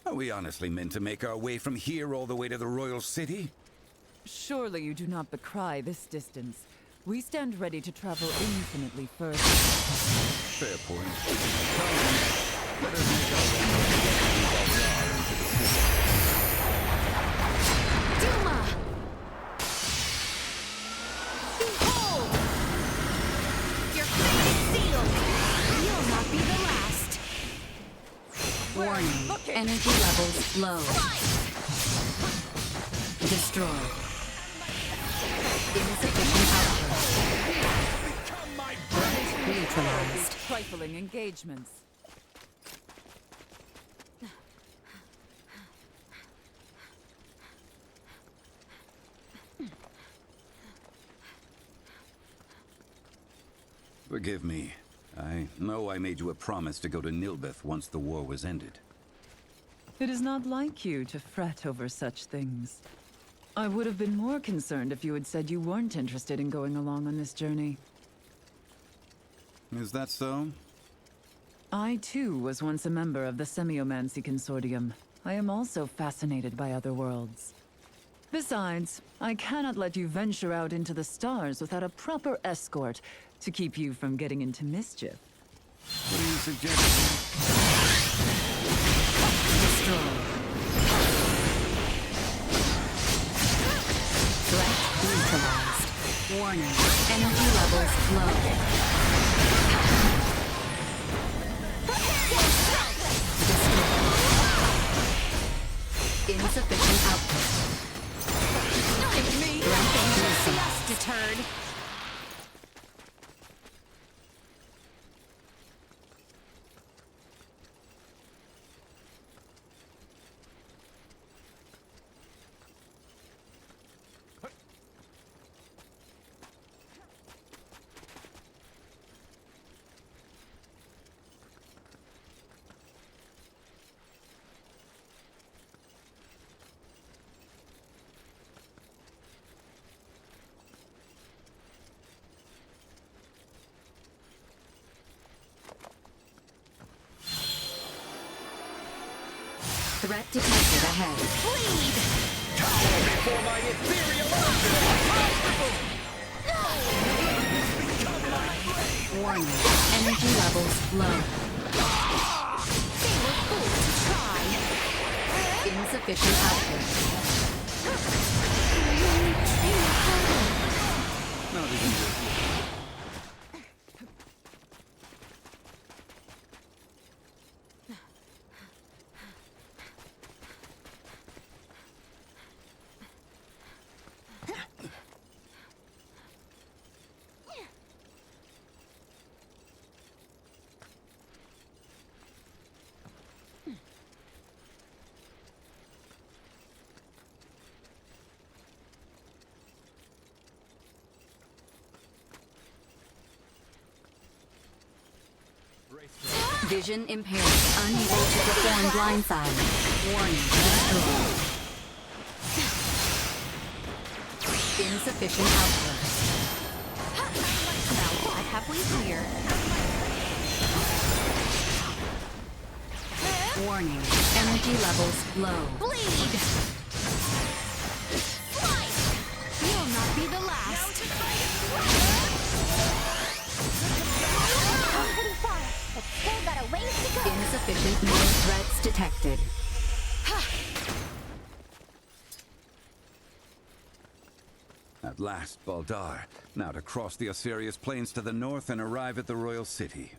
Are we honestly meant to make our way from here all the way to the royal city? Surely you do not decry this distance. We stand ready to travel infinitely further. Fair point. Come on. Let us make our way from Durelle into the city. Duma! Behold! Your fate is sealed! You'll not be the last! Warning. Energy levels low. Destroy. Insufficient output. Become my Threat neutralized. These trifling engagements. Forgive me. I know I made you a promise to go to Nilbeth once the war was ended. It is not like you to fret over such things. I would have been more concerned if you had said you weren't interested in going along on this journey. Is that so? I, too, was once a member of the Semiomancy Consortium. I am also fascinated by other worlds. Besides, I cannot let you venture out into the stars without a proper escort to keep you from getting into mischief. What are you suggesting? Destroy. Threat neutralized. Warning. Energy levels low. Insufficient output. Not me! Just deterred. Threat detected ahead. Bleed! Cower before my ethereal Warning. Energy levels low. They were fools to try. Insufficient output. Not even worth it. Vision impaired. Unable to perform blindside. Warning. Destroyed. Insufficient output. Now what have we here? Warning. Energy levels low. Bleed! Slice! You'll not be the last! I'm pretty far, but still got a ways to go! Insufficient new threats detected. At last, Baldar. Now to cross the Osirius Plains to the north and arrive at the royal city.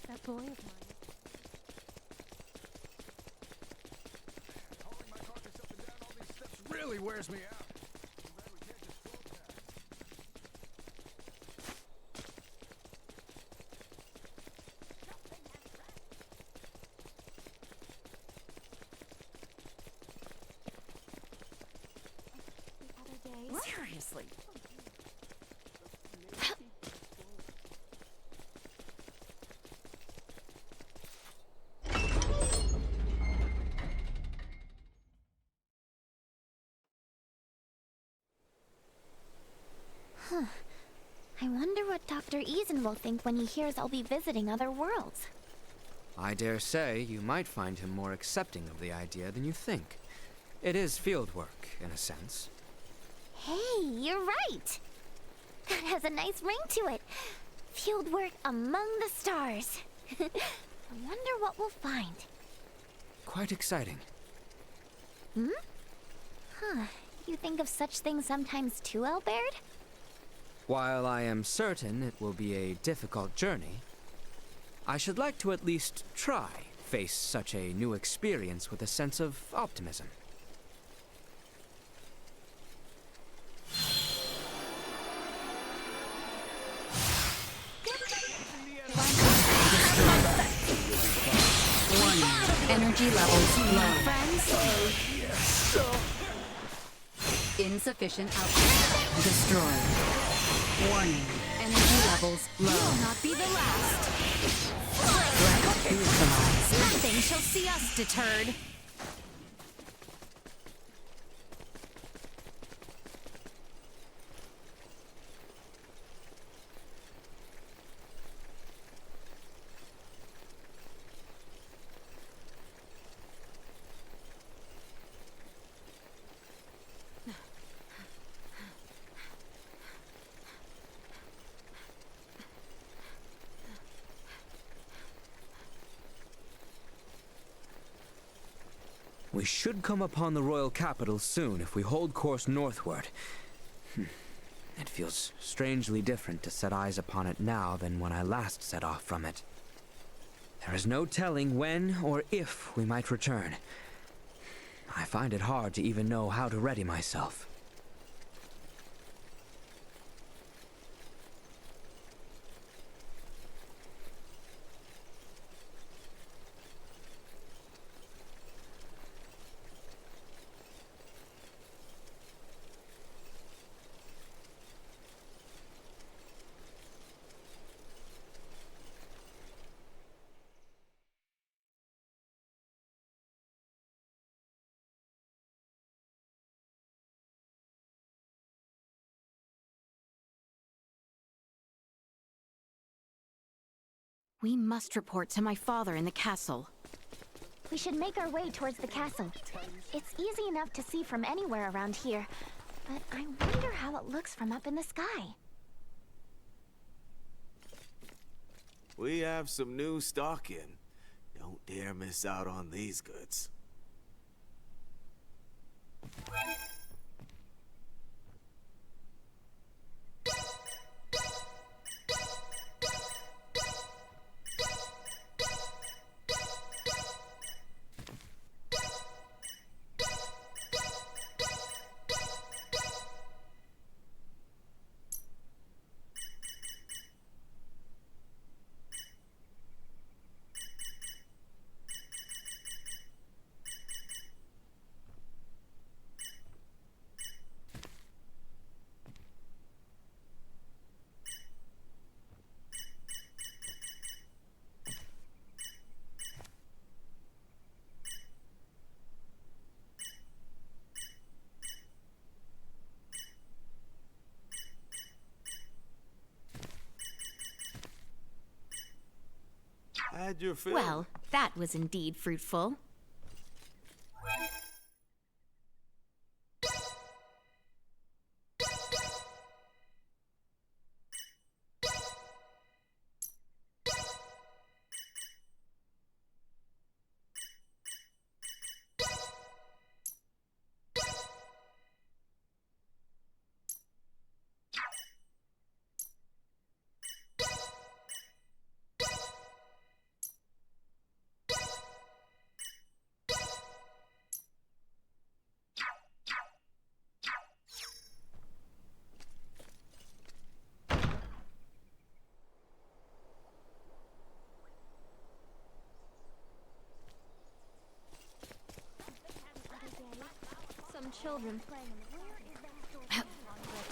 That boy of mine. Hauling my carcass up and down all these steps really wears me out. Too bad we can't just float past. Seriously. I wonder what Dr. Eason will think when he hears I'll be visiting other worlds. I dare say you might find him more accepting of the idea than you think. It is field work, in a sense. Hey, you're right! That has a nice ring to it. Field work among the stars. I wonder what we'll find. Quite exciting. You think of such things sometimes too, Albert? While I am certain it will be a difficult journey, I should like to at least try face such a new experience with a sense of optimism. Warning. Energy levels low. Friends? Insufficient output. Destroyed. Warning. Energy levels low. You'll not be the last. Threat neutralized. Nothing shall see us deterred. We should come upon the royal capital soon if we hold course northward. It feels strangely different to set eyes upon it now than when I last set off from it. There is no telling when or if we might return. I find it hard to even know how to ready myself. We must report to my father in the castle. We should make our way towards the castle. It's easy enough to see from anywhere around here, but I wonder how it looks from up in the sky. We have some new stock in. Don't dare miss out on these goods. Had your fill. Well, that was indeed fruitful. Some children playing.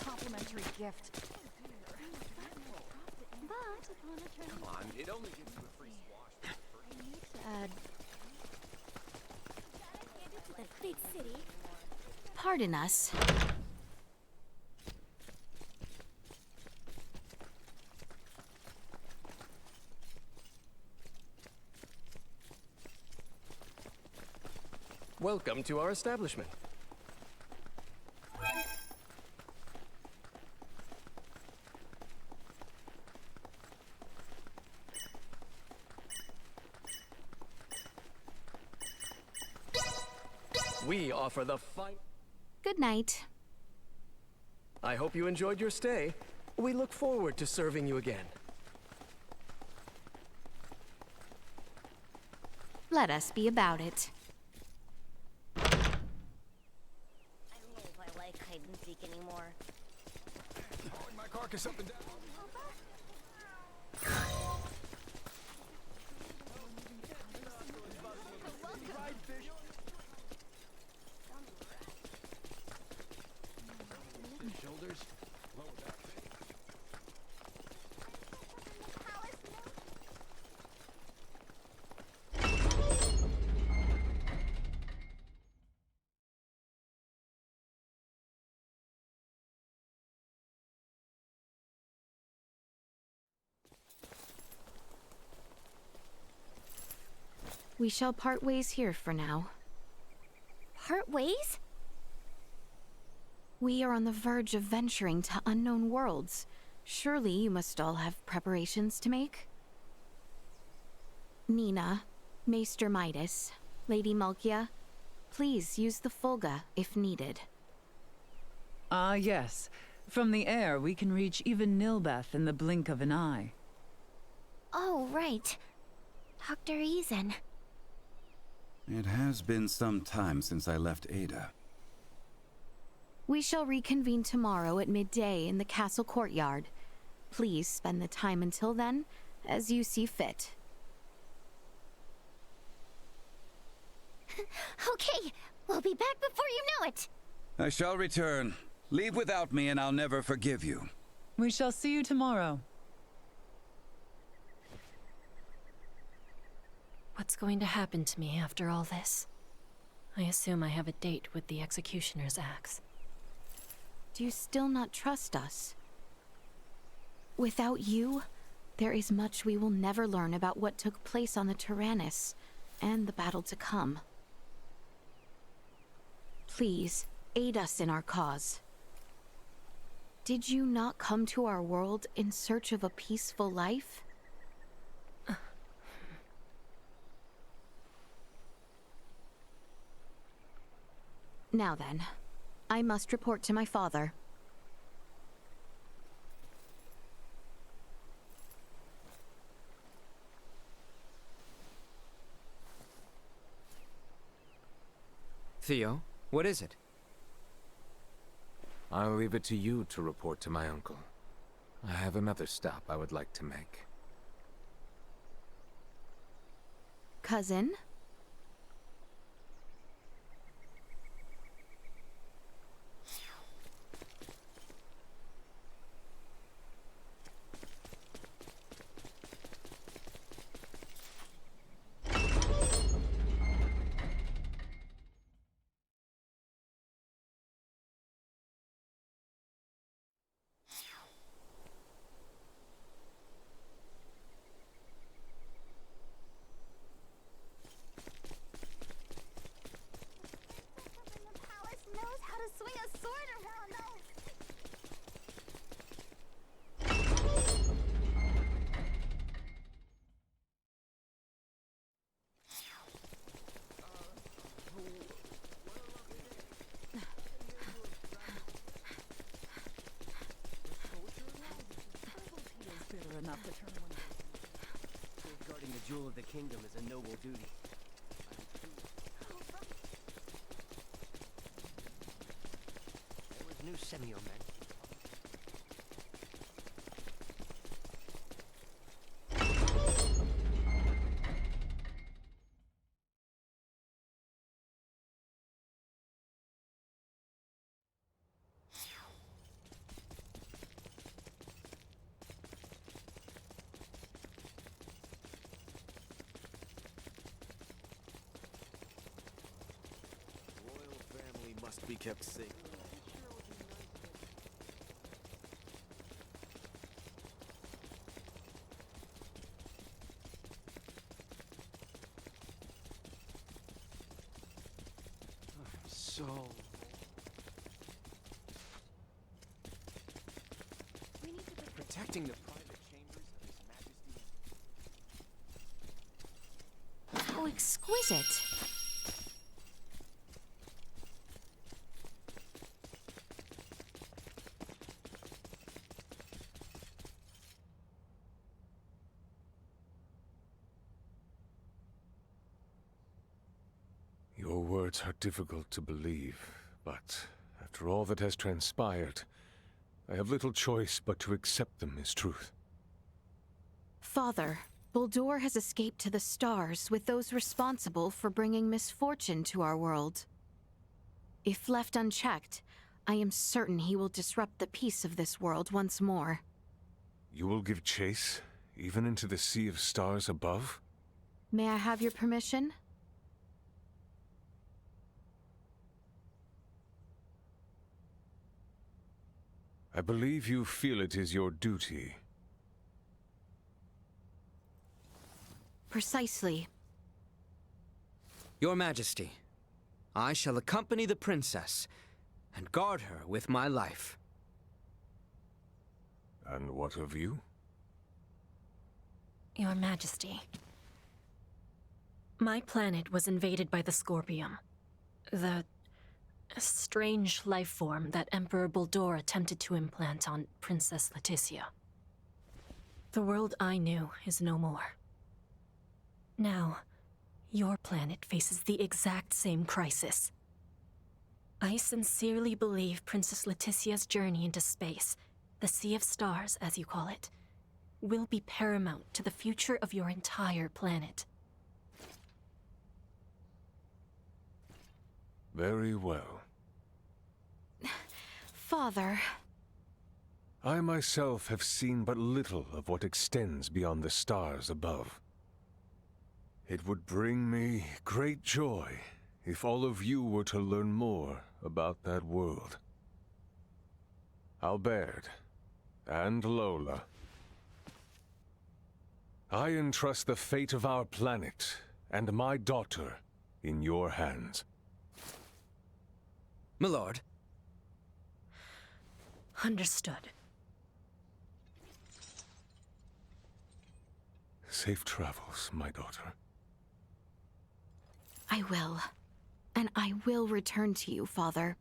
Complimentary gift. But upon a turn. Come on, it only gives you a free swash. The big city. Pardon us. Welcome to our establishment. We offer the fine... Good night. I hope you enjoyed your stay. We look forward to serving you again. Let us be about it. I don't know if I like hide and seek anymore. Hauling my carcass up and down. Shoulders. Lower back. We shall part ways here for now. Part ways? We are on the verge of venturing to unknown worlds. Surely you must all have preparations to make? Nina, Maester Midas, Lady Malkia, please use the Fulga if needed. Ah, yes. From the air, we can reach even Nilbeth in the blink of an eye. Oh, right. Dr. Eason. It has been some time since I left Ada. We shall reconvene tomorrow at midday in the castle courtyard. Please spend the time until then as you see fit. Okay, we'll be back before you know it. I shall return. Leave without me and I'll never forgive you. We shall see you tomorrow. What's going to happen to me after all this? I assume I have a date with the Executioner's axe. Do you still not trust us? Without you, there is much we will never learn about what took place on the Tyrannus and the battle to come. Please, aid us in our cause. Did you not come to our world in search of a peaceful life? Now then, I must report to my father. Theo, what is it? I'll leave it to you to report to my uncle. I have another stop I would like to make. Cousin? Knows how to swing a sword around us. Safeguarding the jewel of the kingdom is a noble duty. There was new semio-men. Royal family must be kept safe. so... Protecting the private chambers of His Majesty. How exquisite. Your words are difficult to believe, but after all that has transpired, I have little choice but to accept them as truth. Father, Buldur has escaped to the stars with those responsible for bringing misfortune to our world. If left unchecked, I am certain he will disrupt the peace of this world once more. You will give chase, even into the sea of stars above? May I have your permission? I believe you feel it is your duty. Precisely. Your Majesty, I shall accompany the princess and guard her with my life. And what of you? Your Majesty. My planet was invaded by the Scorpium. The strange life form that Emperor Buldur attempted to implant on Princess Leticia. The world I knew is no more. Now, your planet faces the exact same crisis. I sincerely believe Princess Leticia's journey into space, the Sea of Stars, as you call it, will be paramount to the future of your entire planet. Very well. Father... I myself have seen but little of what extends beyond the stars above. It would bring me great joy if all of you were to learn more about that world. Albert and Lola, I entrust the fate of our planet and my daughter in your hands. My lord. Understood. Safe travels, my daughter. I will. And I will return to you, Father.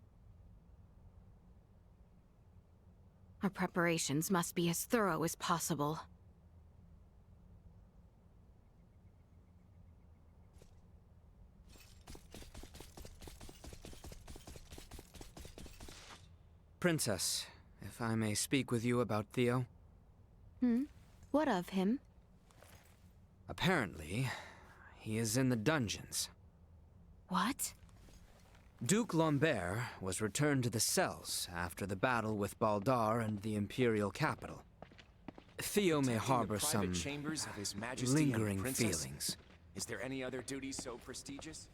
Our preparations must be as thorough as possible. Princess, if I may speak with you about Theo. What of him? Apparently, he is in the dungeons. What? Duke Lambert was returned to the cells after the battle with Baldar and the Imperial capital. Theo may harbor some chambers of His Majesty lingering and the Princess? feelings. Is there any other duty so prestigious?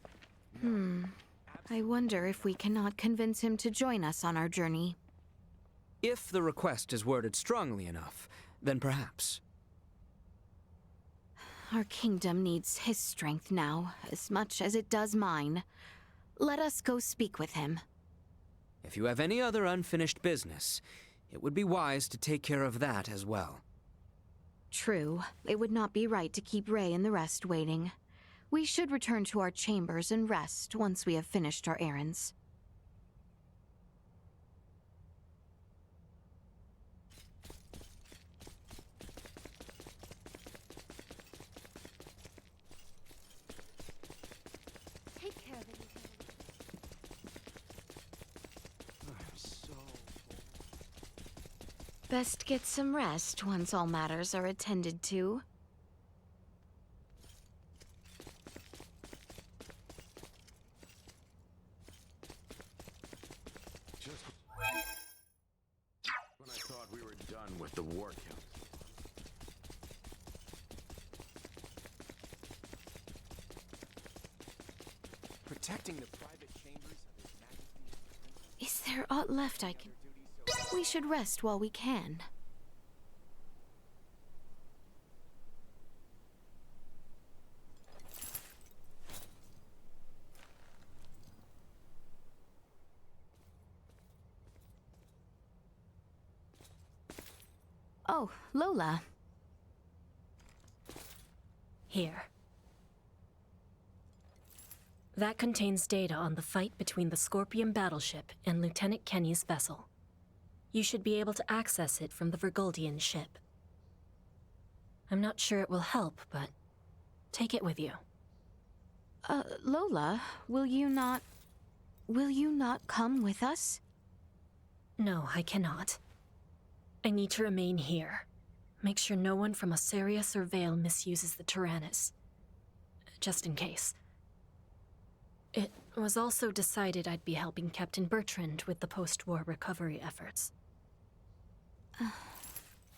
I wonder if we cannot convince him to join us on our journey. If the request is worded strongly enough, then perhaps. Our kingdom needs his strength now, as much as it does mine. Let us go speak with him. If you have any other unfinished business, it would be wise to take care of that as well. True, it would not be right to keep Ray and the rest waiting. We should return to our chambers and rest once we have finished our errands. Take care of it. Best get some rest once all matters are attended to. Just when I thought we were done with the war count. Protecting the private chambers of His Majesty. Is there aught left I can... We should rest while we can. Oh, Lola. Here. That contains data on the fight between the Scorpion battleship and Lieutenant Kenny's vessel. You should be able to access it from the Virguldian ship. I'm not sure it will help, but take it with you. Lola, will you not come with us? No, I cannot. I need to remain here. Make sure no one from Osirius or Vale misuses the Tyrannus. Just in case. It was also decided I'd be helping Captain Bertrand with the post-war recovery efforts.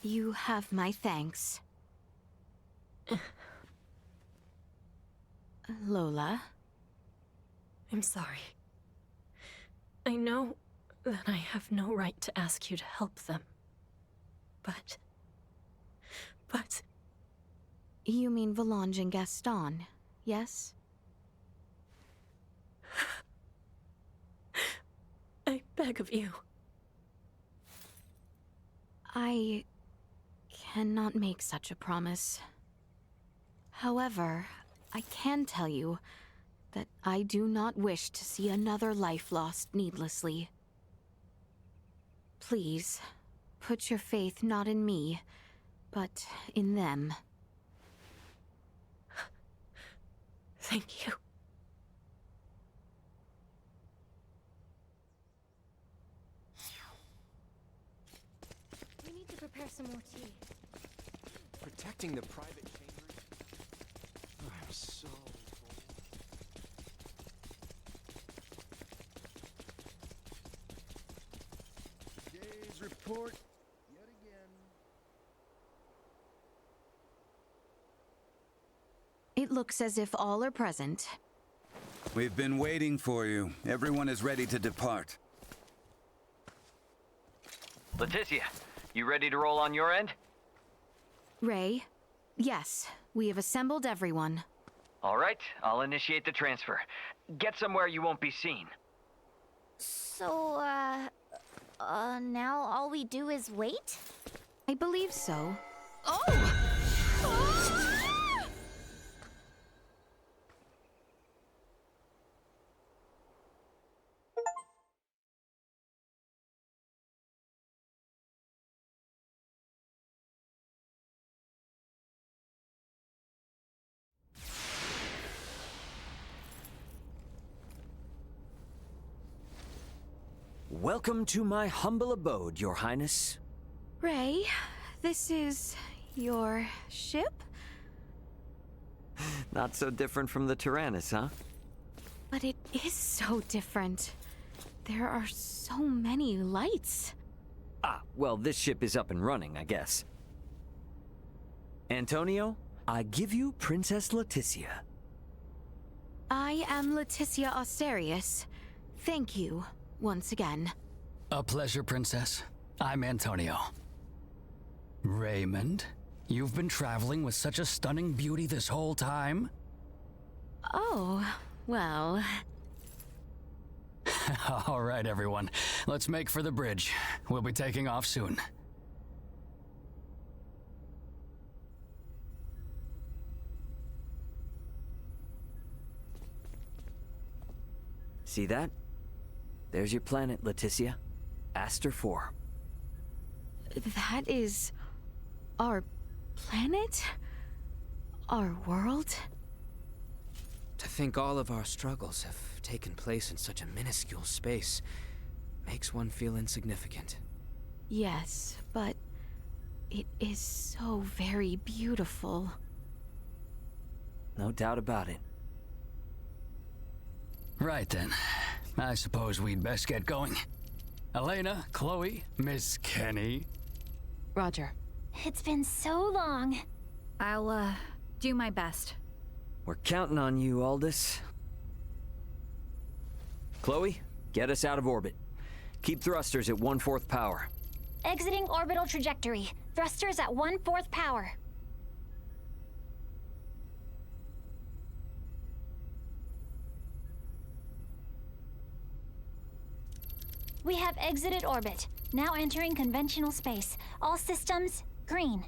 You have my thanks. Lola? I'm sorry. I know that I have no right to ask you to help them. But... You mean Volange and Gaston, yes? I beg of you. I cannot make such a promise. However, I can tell you that I do not wish to see another life lost needlessly. Please, put your faith not in me, but in them. Thank you. We need to prepare some more tea. Protecting the private chambers? I'm so full. Day's report, yet again. It looks as if all are present. We've been waiting for you. Everyone is ready to depart. Leticia, you ready to roll on your end? Ray? Yes, we have assembled everyone. All right, I'll initiate the transfer. Get somewhere you won't be seen. So, now all we do is wait? I believe so. Oh! Welcome to my humble abode, Your Highness. Ray, this is your ship? Not so different from the Tyrannus, huh? But it is so different. There are so many lights. Ah, well, this ship is up and running, I guess. Antonio, I give you Princess Leticia. I am Leticia Osirius. Thank you, once again. A pleasure, Princess. I'm Antonio. Raymond, you've been traveling with such a stunning beauty this whole time? Oh, well... All right, everyone. Let's make for the bridge. We'll be taking off soon. See that? There's your planet, Leticia. Aster 4. That is... our planet? Our world? To think all of our struggles have taken place in such a minuscule space makes one feel insignificant. Yes, but it is so very beautiful. No doubt about it. Right then. I suppose we'd best get going. Elena, Chloe, Miss Kenny. Roger. It's been so long. I'll, do my best. We're counting on you, Aldous. Chloe, get us out of orbit. Keep thrusters at 1/4 power. Exiting orbital trajectory. Thrusters at 1/4 power. We have exited orbit. Now entering conventional space. All systems Green.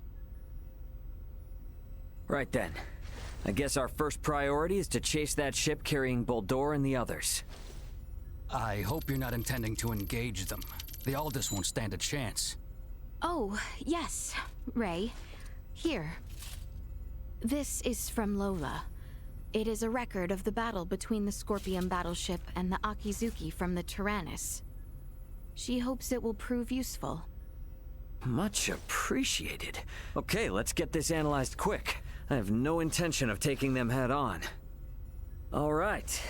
Right then. I guess our first priority is to chase that ship carrying Boldor and the others. I hope you're not intending to engage them. The Aldous won't stand a chance. Oh, yes, Ray. Here. This is from Lola. It is a record of the battle between the Scorpion battleship and the Akizuki from the Tyrannus. She hopes it will prove useful. Much appreciated. Okay, let's get this analyzed quick. I have no intention of taking them head on. All right.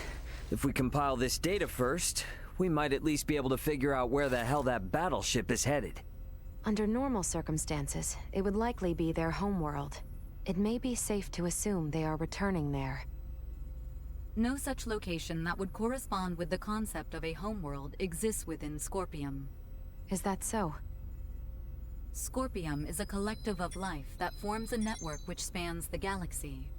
If we compile this data first, we might at least be able to figure out where the hell that battleship is headed. Under normal circumstances, it would likely be their homeworld. It may be safe to assume they are returning there. No such location that would correspond with the concept of a homeworld exists within Scorpium. Is that so? Scorpium is a collective of life that forms a network which spans the galaxy,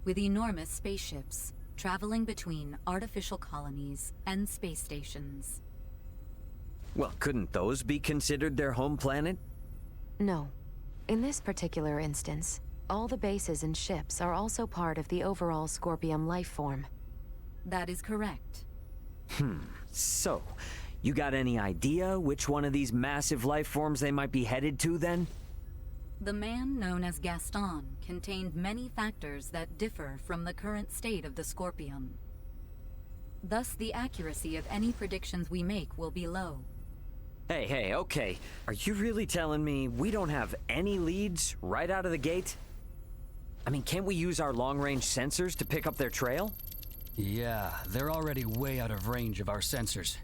with enormous spaceships traveling between artificial colonies and space stations. Well, couldn't those be considered their home planet? No. In this particular instance, all the bases and ships are also part of the overall Scorpium life form. That is correct. So, you got any idea which one of these massive life forms they might be headed to, then? The man known as Gaston contained many factors that differ from the current state of the Scorpium. Thus, the accuracy of any predictions we make will be low. Hey, okay. Are you really telling me we don't have any leads right out of the gate? I mean, can't we use our long-range sensors to pick up their trail? Yeah, they're already way out of range of our sensors.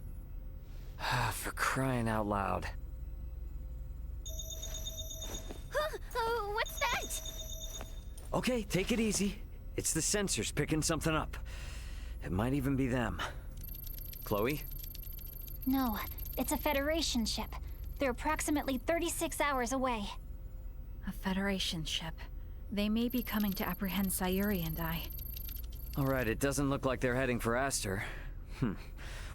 For crying out loud. What's that? Okay, take it easy. It's the sensors picking something up. It might even be them. Chloe? No, it's a Federation ship. They're approximately 36 hours away. A Federation ship. They may be coming to apprehend Sayuri and I. Alright, it doesn't look like they're heading for Aster.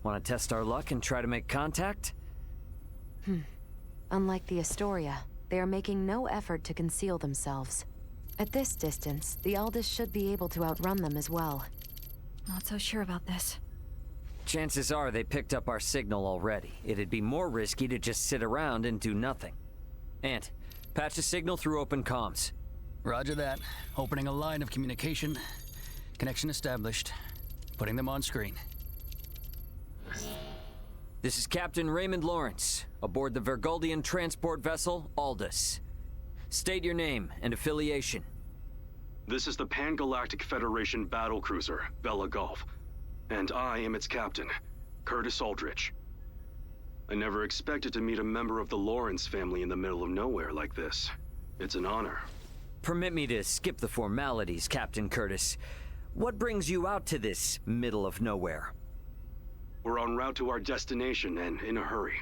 Want to test our luck and try to make contact? Unlike the Astoria, they are making no effort to conceal themselves. At this distance, the Aldous should be able to outrun them as well. Not so sure about this. Chances are they picked up our signal already. It'd be more risky to just sit around and do nothing. Ant, patch the signal through open comms. Roger that. Opening a line of communication. Connection established. Putting them on screen. This is Captain Raymond Lawrence, aboard the Vergoldian transport vessel Aldous. State your name and affiliation. This is the Pan-Galactic Federation battlecruiser, Bella Gulf, and I am its captain, Curtis Aldrich. I never expected to meet a member of the Lawrence family in the middle of nowhere like this. It's an honor. Permit me to skip the formalities, Captain Curtis. What brings you out to this middle of nowhere? We're en route to our destination and in a hurry.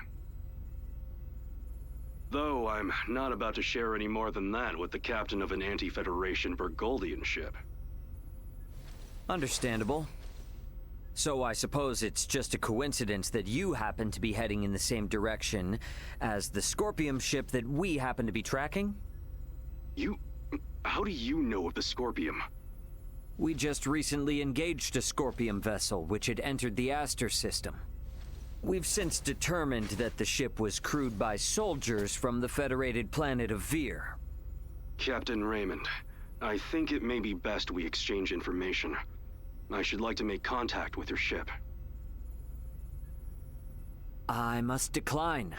Though I'm not about to share any more than that with the captain of an anti-Federation Vergoldian ship. Understandable. So I suppose it's just a coincidence that you happen to be heading in the same direction as the Scorpium ship that we happen to be tracking? How do you know of the Scorpium? We just recently engaged a Scorpium vessel which had entered the Aster system. We've since determined that the ship was crewed by soldiers from the federated planet of Vir. Captain Raymond, I think it may be best we exchange information. I should like to make contact with your ship. I must decline.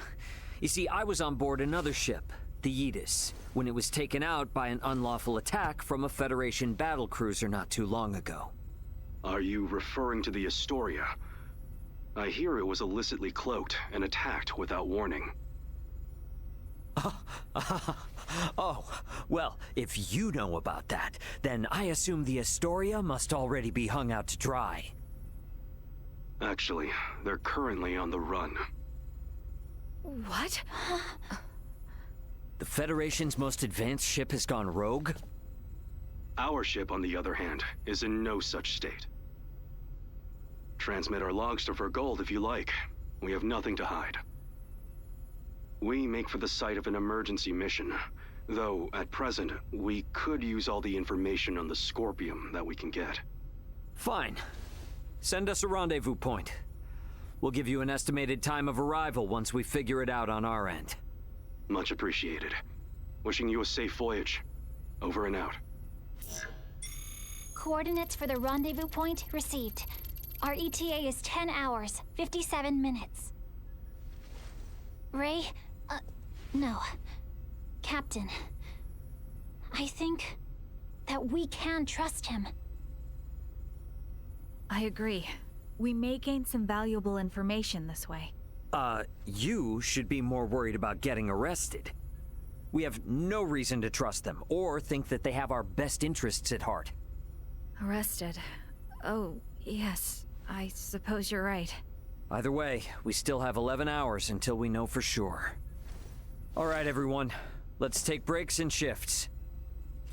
You see, I was on board another ship, the Yeetus, when it was taken out by an unlawful attack from a Federation battlecruiser not too long ago. Are you referring to the Astoria? I hear it was illicitly cloaked and attacked without warning. Oh, well, if you know about that, then I assume the Astoria must already be hung out to dry. Actually, they're currently on the run. What? The Federation's most advanced ship has gone rogue? Our ship, on the other hand, is in no such state. Transmit our logs to Vergold if you like. We have nothing to hide. We make for the site of an emergency mission, Though, at present, we could use all the information on the Scorpium that we can get. Fine. Send us a rendezvous point. We'll give you an estimated time of arrival once we figure it out on our end. Much appreciated. Wishing you a safe voyage. Over and out. Coordinates for the rendezvous point received. Our ETA is 10 hours, 57 minutes. Ray? No. Captain. I think that we can trust him. I agree. We may gain some valuable information this way. You should be more worried about getting arrested. We have no reason to trust them, or think that they have our best interests at heart. Arrested. Oh, yes. I suppose you're right. Either way, we still have 11 hours until we know for sure. All right, everyone. Let's take breaks and shifts.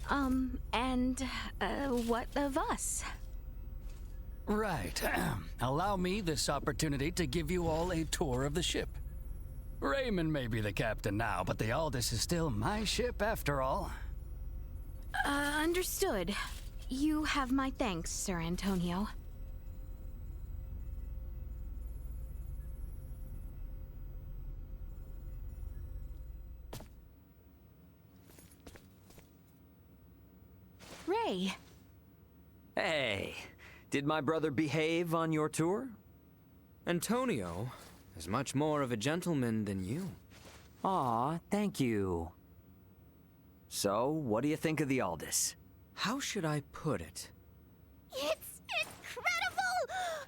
What of us? Right. Allow me this opportunity to give you all a tour of the ship. Raymond may be the captain now, but the Aldous is still my ship after all. Understood. You have my thanks, Sir Antonio. Ray. Hey, did my brother behave on your tour? Antonio is much more of a gentleman than you. Aw, thank you. So, what do you think of the Aldous? How should I put it? It's incredible!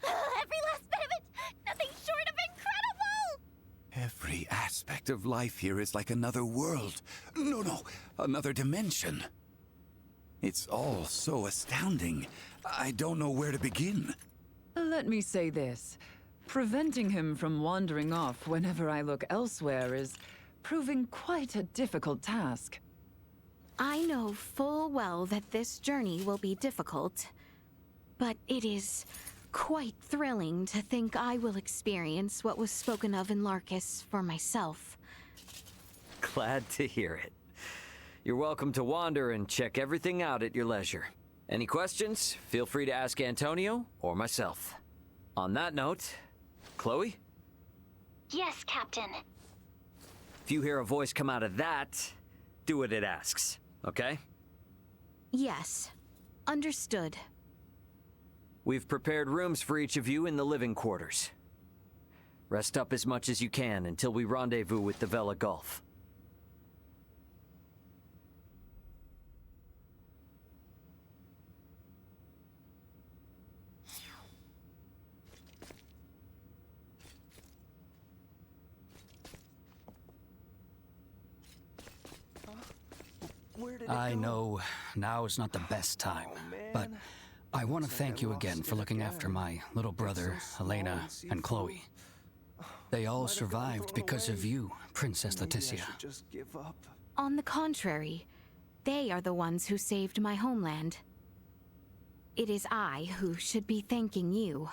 Every last bit of it! Nothing short of incredible! Every aspect of life here is like another world. No, another dimension. It's all so astounding. I don't know where to begin. Let me say this. Preventing him from wandering off whenever I look elsewhere is proving quite a difficult task. I know full well that this journey will be difficult, but it is quite thrilling to think I will experience what was spoken of in Larkus for myself. Glad to hear it. You're welcome to wander and check everything out at your leisure. Any questions? Feel free to ask Antonio or myself. On that note, Chloe? Yes, Captain. If you hear a voice come out of that, do what it asks, okay? Yes. Understood. We've prepared rooms for each of you in the living quarters. Rest up as much as you can until we rendezvous with the Vela Gulf. I know now is not the best time, but I want to thank you again for looking after my little brother, Elena, and Chloe. They all survived because of you, Princess Leticia. On the contrary, they are the ones who saved my homeland. It is I who should be thanking you.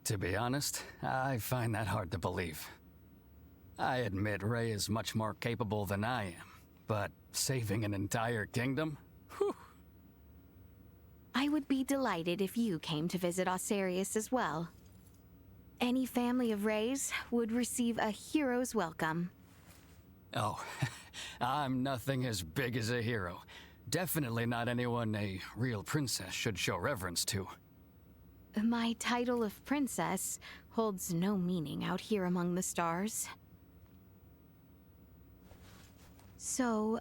To be honest, I find that hard to believe. I admit Ray is much more capable than I am, but saving an entire kingdom? Whew. I would be delighted if you came to visit Osarius as well. Any family of Rays would receive a hero's welcome. Oh, I'm nothing as big as a hero. Definitely not anyone a real princess should show reverence to. My title of princess holds no meaning out here among the stars. So,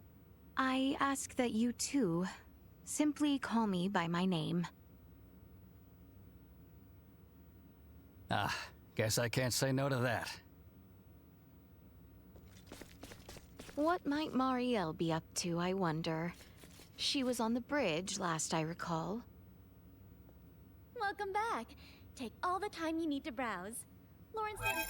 I ask that you too simply call me by my name. Guess I can't say no to that. What might Marielle be up to, I wonder? She was on the bridge last I recall. Welcome back. Take all the time you need to browse. Lawrence said...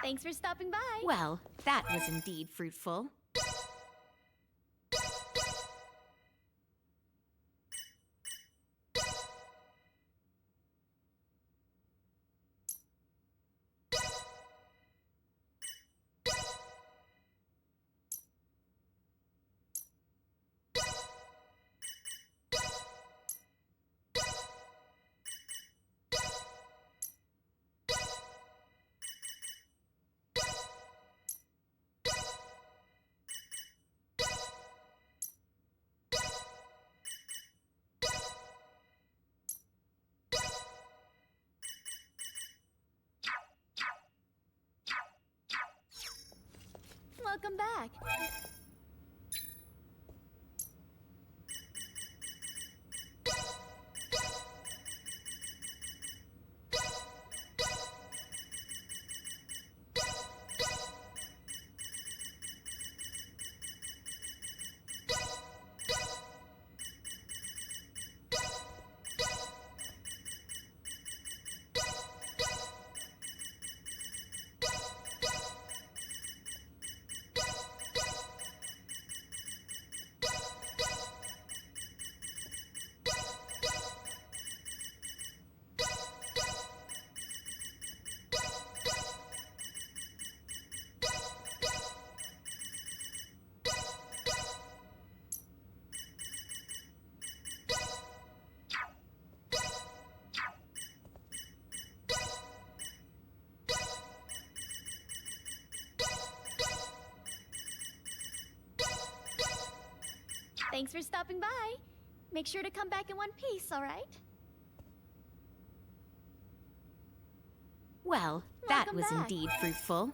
Thanks for stopping by. Well, that was indeed fruitful. Welcome back. Thanks for stopping by. Make sure to come back in one piece, all right? Well, that Welcome was back. indeed fruitful.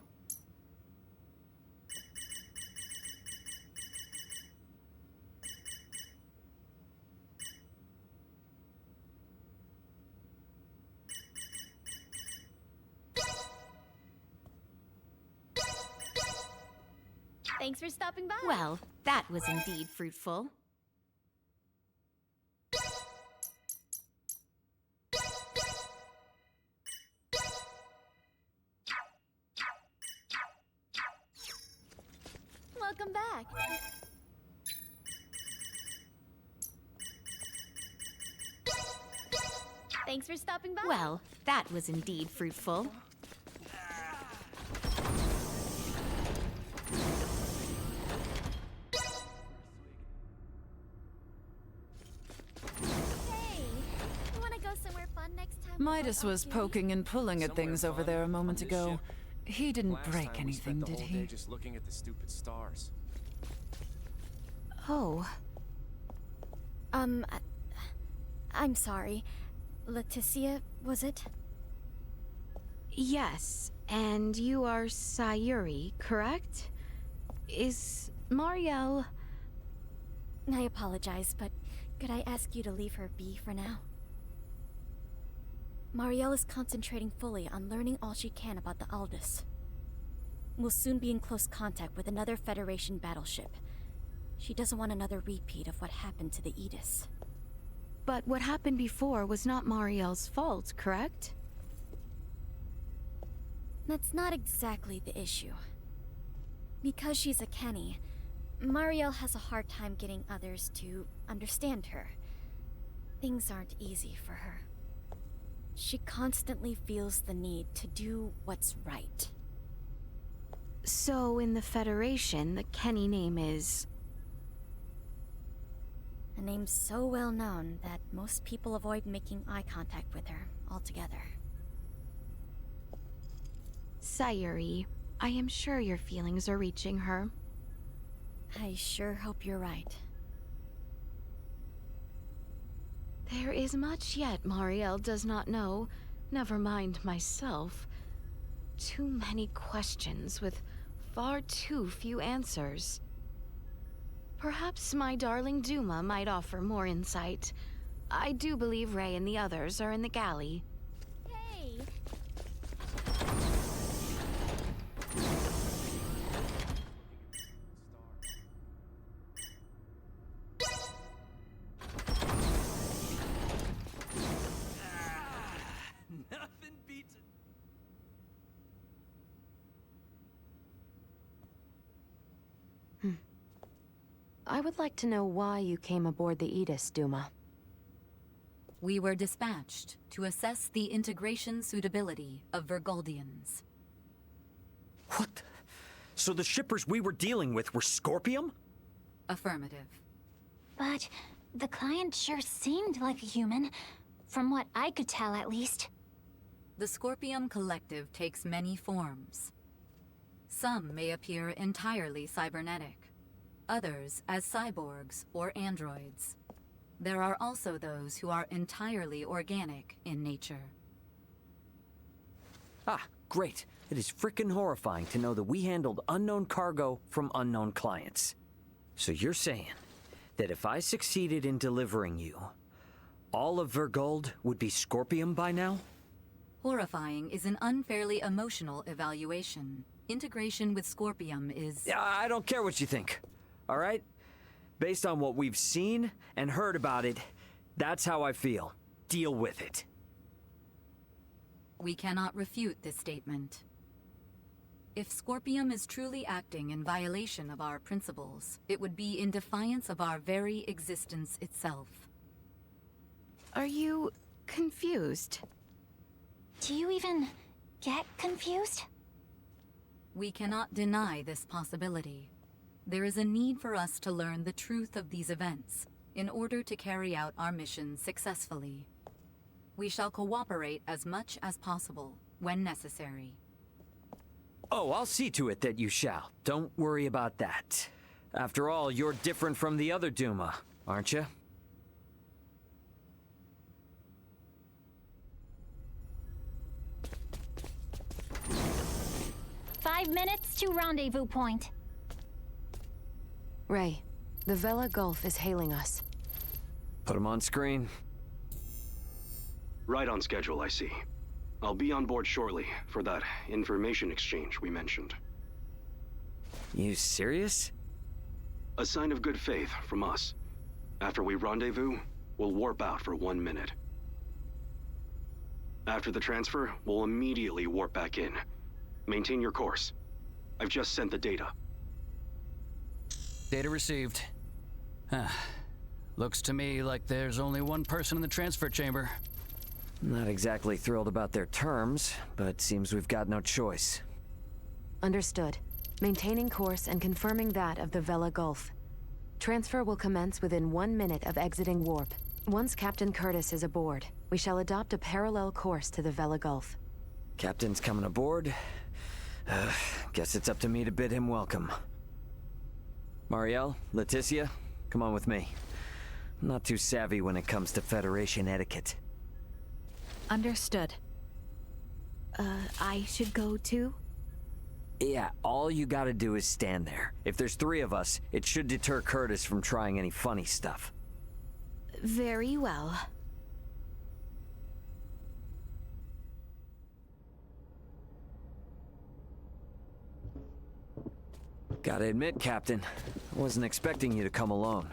Thanks for stopping by. Well, that was indeed fruitful. Welcome back. Thanks for stopping by. Well, that was indeed fruitful. Hey, you wanna go somewhere fun next time? Midas was poking and pulling at things over there a moment ago. He didn't Last break time we spent anything, the did whole he? day just looking at the stupid stars. Oh. I'm sorry. Leticia, was it? Yes, and you are Sayuri, correct? Is Marielle... I apologize, but could I ask you to leave her be for now? Marielle is concentrating fully on learning all she can about the Aldous. We'll soon be in close contact with another Federation battleship. She doesn't want another repeat of what happened to the Aegis. But what happened before was not Marielle's fault, correct? That's not exactly the issue. Because she's a Kenny, Marielle has a hard time getting others to understand her. Things aren't easy for her. She constantly feels the need to do what's right. So, in the Federation, the Kenny name is... A name so well known that most people avoid making eye contact with her altogether. Sayuri. I am sure your feelings are reaching her. I sure hope you're right. There is much yet Marielle does not know, never mind myself. Too many questions with far too few answers. Perhaps my darling Duma might offer more insight. I do believe Ray and the others are in the galley. Hey! Nothing beats it. I would like to know why you came aboard the Aegis, Duma. We were dispatched to assess the integration suitability of Vergoldians. What? So the shippers we were dealing with were Scorpium? Affirmative. But the client sure seemed like a human, from what I could tell at least. The Scorpium Collective takes many forms. Some may appear entirely cybernetic, others as cyborgs or androids. There are also those who are entirely organic in nature. Ah, great. It is frickin' horrifying to know that we handled unknown cargo from unknown clients. So you're saying that if I succeeded in delivering you, all of Vergold would be Scorpium by now? Horrifying is an unfairly emotional evaluation. Integration with Scorpium is... I don't care what you think, all right? Based on what we've seen and heard about it, that's how I feel. Deal with it. We cannot refute this statement. If Scorpium is truly acting in violation of our principles, it would be in defiance of our very existence itself. Are you confused? Do you even get confused? We cannot deny this possibility. There is a need for us to learn the truth of these events in order to carry out our mission successfully. We shall cooperate as much as possible when necessary. Oh, I'll see to it that you shall. Don't worry about that. After all, you're different from the other Duma, aren't you? "5 minutes to rendezvous point." Ray, the Vela Gulf is hailing us. Put him on screen. Right on schedule, I see. I'll be on board shortly for that information exchange we mentioned. You serious? A sign of good faith from us. After we rendezvous, we'll warp out for 1 minute. After the transfer, we'll immediately warp back in. Maintain your course. I've just sent the data. Data received. Looks to me like there's only one person in the transfer chamber. Not exactly thrilled about their terms, but seems we've got no choice. Understood. Maintaining course and confirming that of the Vela Gulf. Transfer will commence within 1 minute of exiting warp. Once Captain Curtis is aboard, we shall adopt a parallel course to the Vela Gulf. Captain's coming aboard. Guess it's up to me to bid him welcome. Marielle, Leticia, come on with me. I'm not too savvy when it comes to Federation etiquette. Understood. I should go too? Yeah, all you gotta do is stand there. If there's 3 of us, it should deter Curtis from trying any funny stuff. Very well. Gotta admit, Captain, I wasn't expecting you to come alone.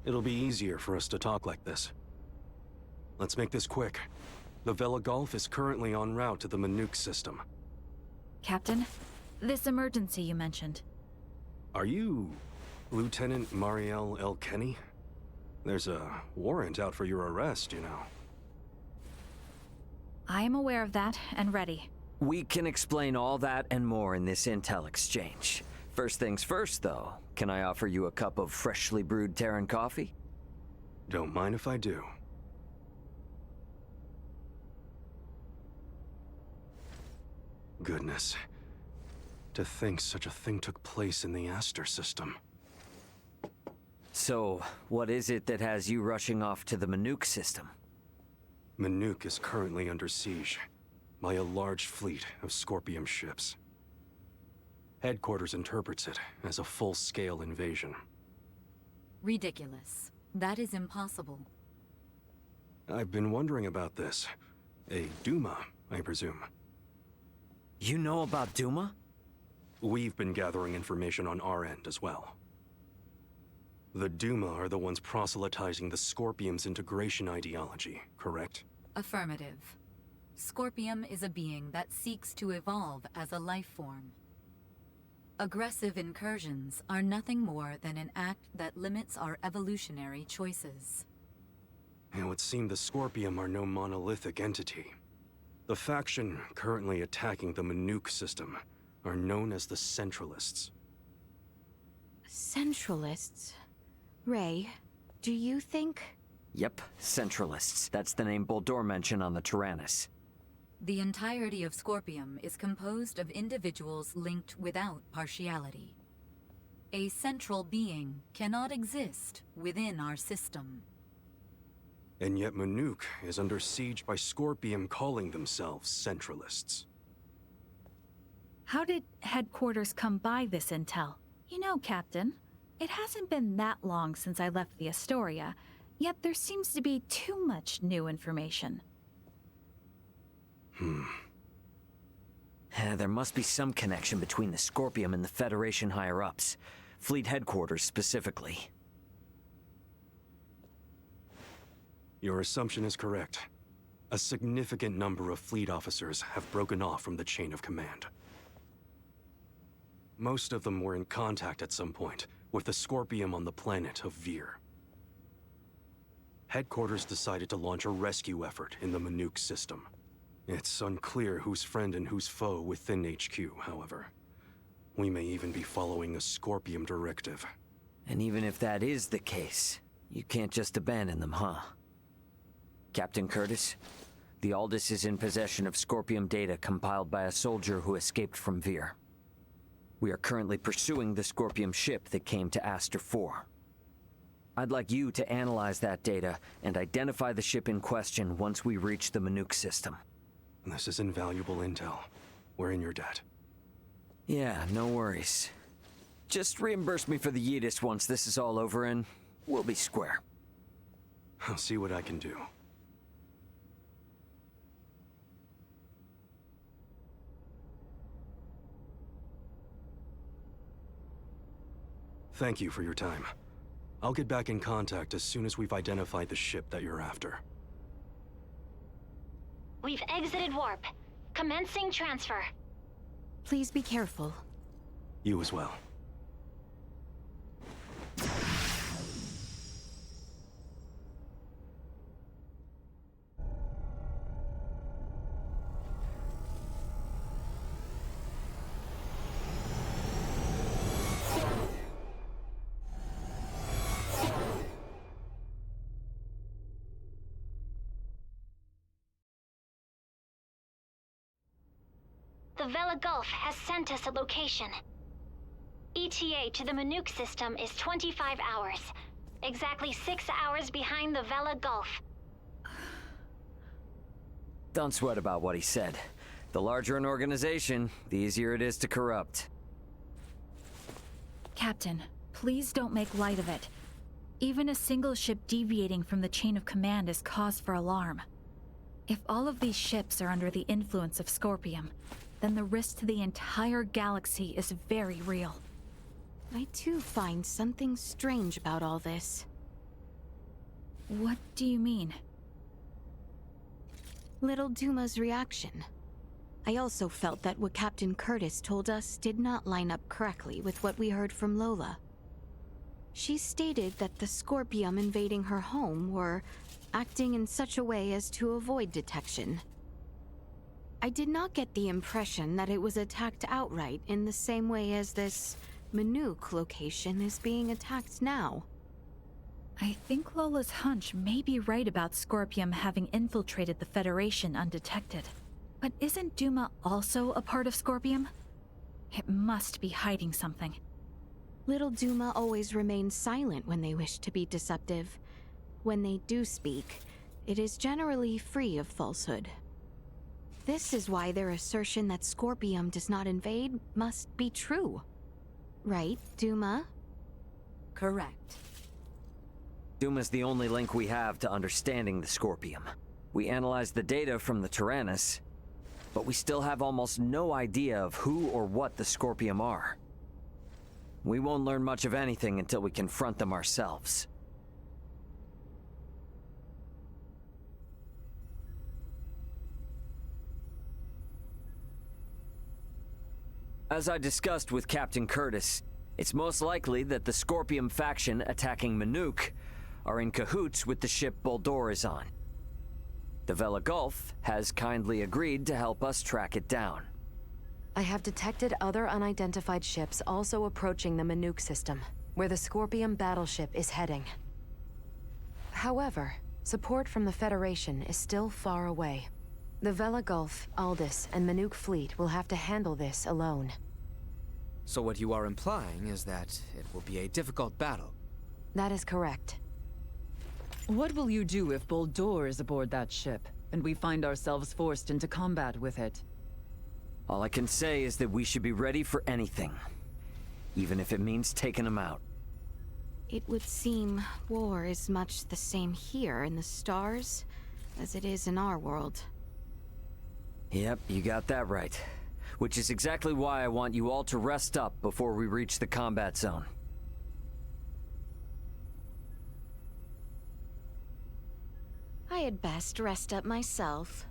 It'll be easier for us to talk like this. Let's make this quick. The Vela Gulf is currently en route to the Manuk system. Captain, this emergency you mentioned. Are you Lieutenant Marielle L. Kenny? There's a warrant out for your arrest, you know. I am aware of that and ready. We can explain all that and more in this intel exchange. First things first, though, can I offer you a cup of freshly brewed Terran coffee? Don't mind if I do. Goodness. To think such a thing took place in the Aster system. So, what is it that has you rushing off to the Manuk system? Manuk is currently under siege by a large fleet of Scorpium ships. Headquarters interprets it as a full-scale invasion. Ridiculous. That is impossible. I've been wondering about this. A Duma, I presume. You know about Duma? We've been gathering information on our end as well. The Duma are the ones proselytizing the Scorpium's integration ideology, correct? Affirmative. Scorpium is a being that seeks to evolve as a life form. Aggressive incursions are nothing more than an act that limits our evolutionary choices. It would seem the Scorpium are no monolithic entity. The faction currently attacking the Manuk system are known as the Centralists. Centralists? Ray, do you think? Yep, Centralists. That's the name Boldor mentioned on the Tyrannus. The entirety of Scorpium is composed of individuals linked without partiality. A central being cannot exist within our system. And yet Manuk is under siege by Scorpium calling themselves Centralists. How did headquarters come by this intel? You know, Captain, it hasn't been that long since I left the Astoria, yet there seems to be too much new information. There must be some connection between the Scorpium and the Federation higher-ups. Fleet headquarters specifically. Your assumption is correct. A significant number of fleet officers have broken off from the chain of command. Most of them were in contact at some point with the Scorpium on the planet of Vir. Headquarters decided to launch a rescue effort in the Manuk system. It's unclear who's friend and who's foe within HQ, however. We may even be following a Scorpium directive. And even if that is the case, you can't just abandon them, huh? Captain Curtis, the Aldous is in possession of Scorpium data compiled by a soldier who escaped from Vir. We are currently pursuing the Scorpium ship that came to Aster 4. I'd like you to analyze that data and identify the ship in question once we reach the Manuk system. This is invaluable intel. We're in your debt. Yeah, no worries. Just reimburse me for the Yidis once this is all over and we'll be square. I'll see what I can do. Thank you for your time. I'll get back in contact as soon as we've identified the ship that you're after. We've exited warp. Commencing transfer. Please be careful. You as well. The Vela Gulf has sent us a location. ETA to the Manuk system is 25 hours. Exactly 6 hours behind the Vela Gulf. Don't sweat about what he said. The larger an organization, the easier it is to corrupt. Captain, please don't make light of it. Even a single ship deviating from the chain of command is cause for alarm. If all of these ships are under the influence of Scorpium, then the risk to the entire galaxy is very real. I too find something strange about all this. What do you mean? Little Duma's reaction. I also felt that what Captain Curtis told us did not line up correctly with what we heard from Lola. She stated that the Scorpium invading her home were acting in such a way as to avoid detection. I did not get the impression that it was attacked outright in the same way as this Manuk location is being attacked now. I think Lola's hunch may be right about Scorpium having infiltrated the Federation undetected. But isn't Duma also a part of Scorpium? It must be hiding something. Little Duma always remains silent when they wish to be deceptive. When they do speak, it is generally free of falsehood. This is why their assertion that Scorpium does not invade must be true. Right, Duma? Correct. Duma's the only link we have to understanding the Scorpium. We analyzed the data from the Tyrannus, but we still have almost no idea of who or what the Scorpium are. We won't learn much of anything until we confront them ourselves. As I discussed with Captain Curtis, it's most likely that the Scorpium faction attacking Manook are in cahoots with the ship Boldor is on. The Vela Gulf has kindly agreed to help us track it down. I have detected other unidentified ships also approaching the Manook system, where the Scorpium battleship is heading. However, support from the Federation is still far away. The Vela Gulf, Aldous, and Manook fleet will have to handle this alone. So what you are implying is that it will be a difficult battle. That is correct. What will you do if Boldor is aboard that ship, and we find ourselves forced into combat with it? All I can say is that we should be ready for anything, even if it means taking them out. It would seem war is much the same here in the stars as it is in our world. Yep, you got that right. Which is exactly why I want you all to rest up before we reach the combat zone. I had best rest up myself.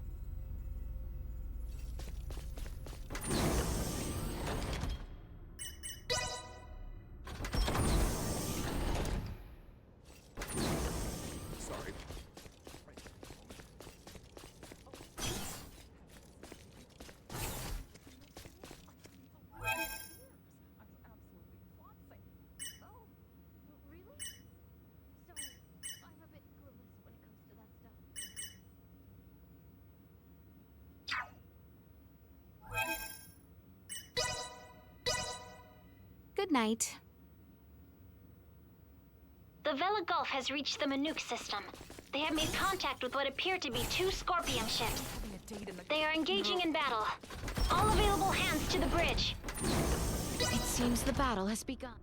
Good night. The Vela Gulf has reached the Manook system. They have made contact with what appear to be 2 Scorpium ships. They are engaging in battle. All available hands to the bridge. It seems the battle has begun.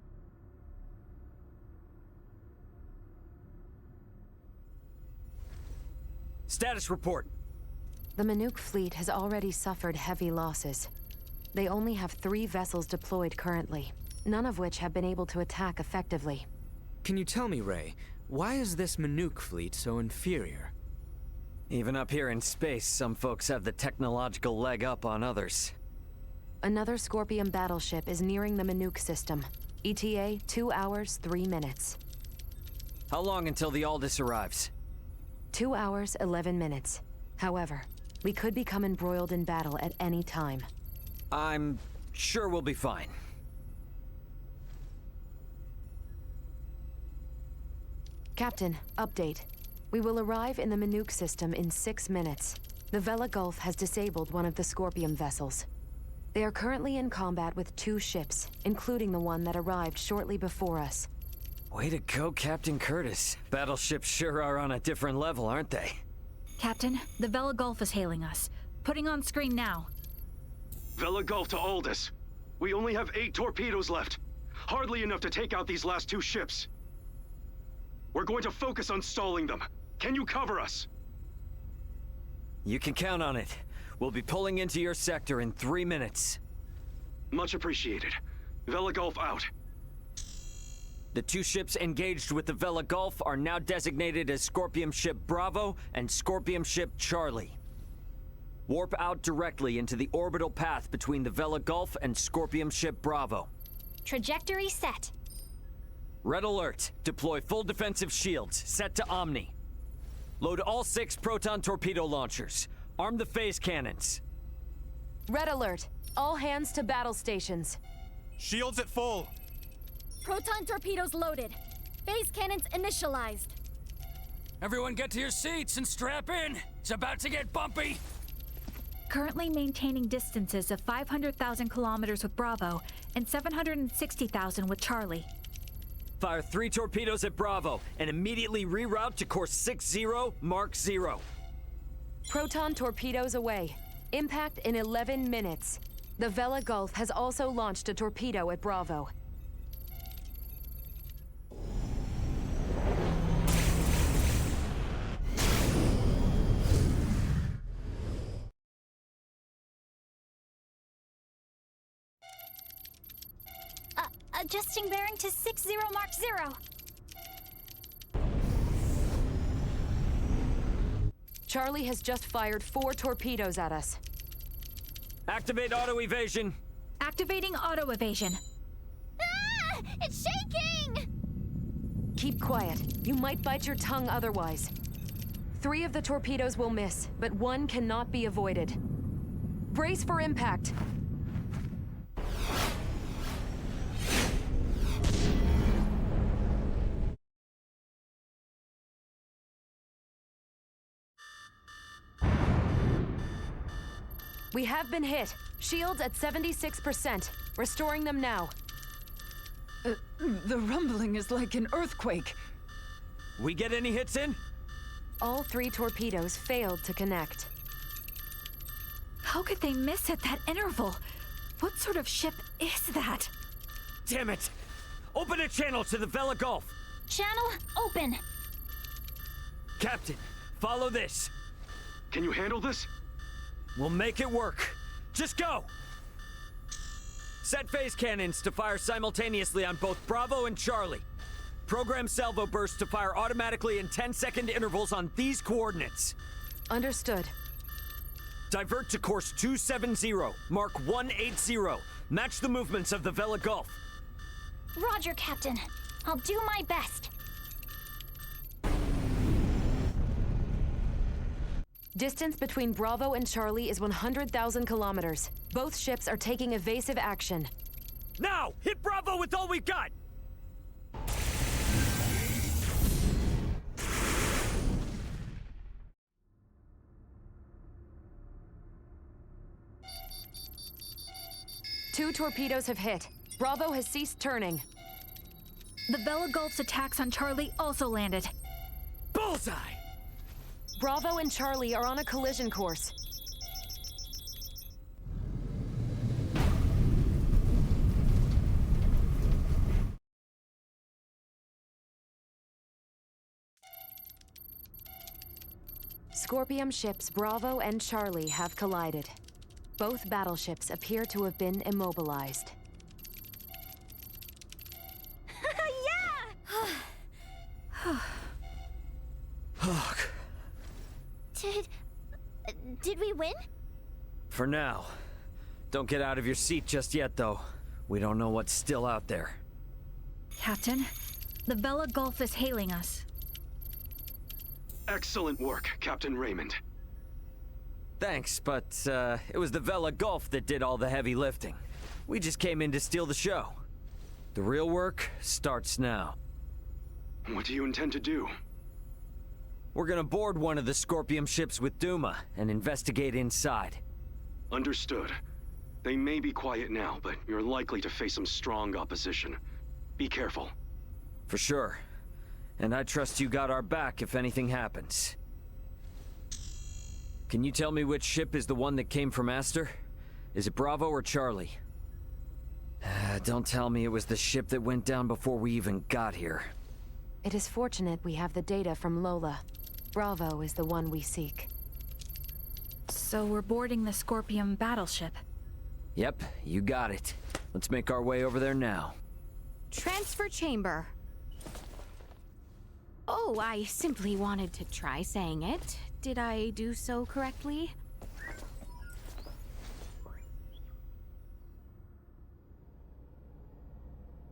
Status report. The Manook fleet has already suffered heavy losses. They only have 3 vessels deployed currently, none of which have been able to attack effectively. Can you tell me, Ray, why is this Manook fleet so inferior? Even up here in space, some folks have the technological leg up on others. Another Scorpium battleship is nearing the Manook system. ETA 2 hours, 3 minutes. How long until the Aldous arrives? 2 hours, 11 minutes. However, we could become embroiled in battle at any time. I'm sure we'll be fine. Captain, update. We will arrive in the Manook system in 6 minutes. The Vela Gulf has disabled one of the Scorpium vessels. They are currently in combat with 2 ships, including the one that arrived shortly before us. Way to go, Captain Curtis. Battleships sure are on a different level, aren't they? Captain, the Vela Gulf is hailing us. Putting on screen now. Vela Gulf to Aldous. We only have 8 torpedoes left. Hardly enough to take out these last 2 ships. We're going to focus on stalling them. Can you cover us? You can count on it. We'll be pulling into your sector in 3 minutes. Much appreciated. Vela Gulf out. The 2 ships engaged with the Vela Gulf are now designated as Scorpium Ship Bravo and Scorpium Ship Charlie. Warp out directly into the orbital path between the Vela Gulf and Scorpium Ship Bravo. Trajectory set. Red alert. Deploy full defensive shields. Set to Omni. Load all 6 proton torpedo launchers. Arm the phase cannons. Red alert. All hands to battle stations. Shields at full. Proton torpedoes loaded. Phase cannons initialized. Everyone get to your seats and strap in. It's about to get bumpy. Currently maintaining distances of 500,000 kilometers with Bravo and 760,000 with Charlie. Fire 3 torpedoes at Bravo and immediately reroute to course 60, Mark 0. Proton torpedoes away. Impact in 11 minutes. The Vela Gulf has also launched a torpedo at Bravo. Adjusting bearing to 60 Mark 0. Charlie has just fired 4 torpedoes at us. Activate auto evasion. Activating auto evasion. Ah! It's shaking! Keep quiet. You might bite your tongue otherwise. 3 of the torpedoes will miss, but 1 cannot be avoided. Brace for impact. We have been hit. Shields at 76%. Restoring them now. The rumbling is like an earthquake. We get any hits in? All 3 torpedoes failed to connect. How could they miss at that interval? What sort of ship is that? Damn it! Open a channel to the Vela Gulf! Channel open. Captain, follow this. Can you handle this? We'll make it work. Just go! Set phase cannons to fire simultaneously on both Bravo and Charlie. Program salvo bursts to fire automatically in 10-second intervals on these coordinates. Understood. Divert to course 270, mark 180. Match the movements of the Vela Gulf. Roger, Captain. I'll do my best. Distance between Bravo and Charlie is 100,000 kilometers. Both ships are taking evasive action. Now! Hit Bravo with all we've got! Two torpedoes have hit. Bravo has ceased turning. The Vela Gulf's attacks on Charlie also landed. Bullseye! Bravo and Charlie are on a collision course. Scorpium ships Bravo and Charlie have collided. Both battleships appear to have been immobilized. Did we win? For now. Don't get out of your seat just yet, though. We don't know what's still out there. Captain, the Vela Gulf is hailing us. Excellent work, Captain Raymond. Thanks, but it was the Vela Gulf that did all the heavy lifting. We just came in to steal the show. The real work starts now. What do you intend to do? We're gonna board one of the Scorpium ships with Duma and investigate inside. Understood. They may be quiet now, but you're likely to face some strong opposition. Be careful. For sure. And I trust you got our back if anything happens. Can you tell me which ship is the one that came from Aster? Is it Bravo or Charlie? Don't tell me it was the ship that went down before we even got here. It is fortunate we have the data from Lola. Bravo is the one we seek. So we're boarding the Scorpium battleship. Yep, you got it. Let's make our way over there now. Transfer chamber. Oh, I simply wanted to try saying it. Did I do so correctly?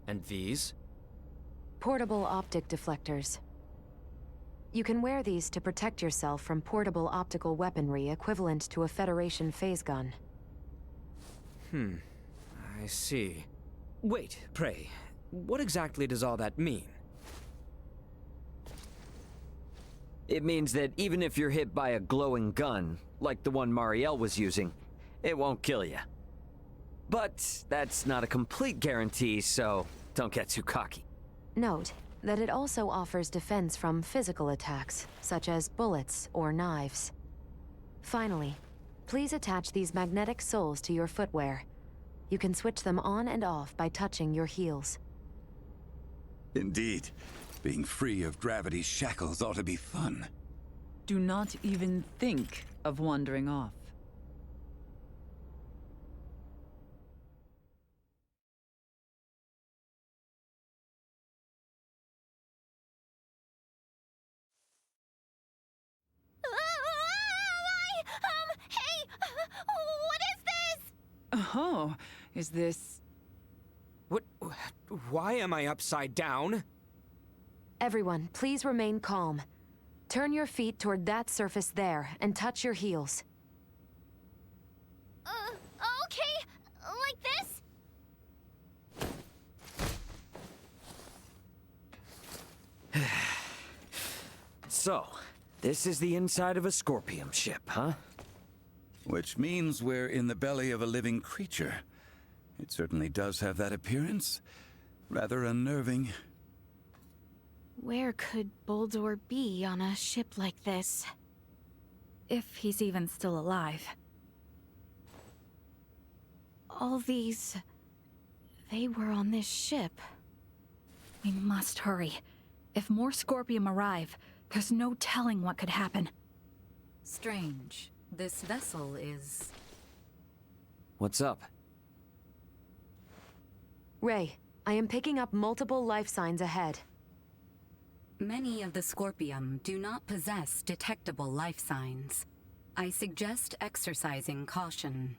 And these? Portable optic deflectors. You can wear these to protect yourself from portable optical weaponry equivalent to a Federation phase gun. I see. Wait, pray, what exactly does all that mean? It means that even if you're hit by a glowing gun, like the one Marielle was using, it won't kill you. But that's not a complete guarantee, so don't get too cocky. Note that it also offers defense from physical attacks, such as bullets or knives. Finally, please attach these magnetic soles to your footwear. You can switch them on and off by touching your heels. Indeed. Being free of gravity's shackles ought to be fun. Do not even think of wandering off. Hey! What is this? Oh, is this... What? Why am I upside down? Everyone, please remain calm. Turn your feet toward that surface there, and touch your heels. Okay. Like this? So, this is the inside of a Scorpium ship, huh? Which means we're in the belly of a living creature. It certainly does have that appearance. Rather unnerving. Where could Boldor be on a ship like this? If he's even still alive. All these... they were on this ship. We must hurry. If more Scorpium arrive, there's no telling what could happen. Strange. This vessel is... What's up? Ray, I am picking up multiple life signs ahead. Many of the Scorpium do not possess detectable life signs. I suggest exercising caution.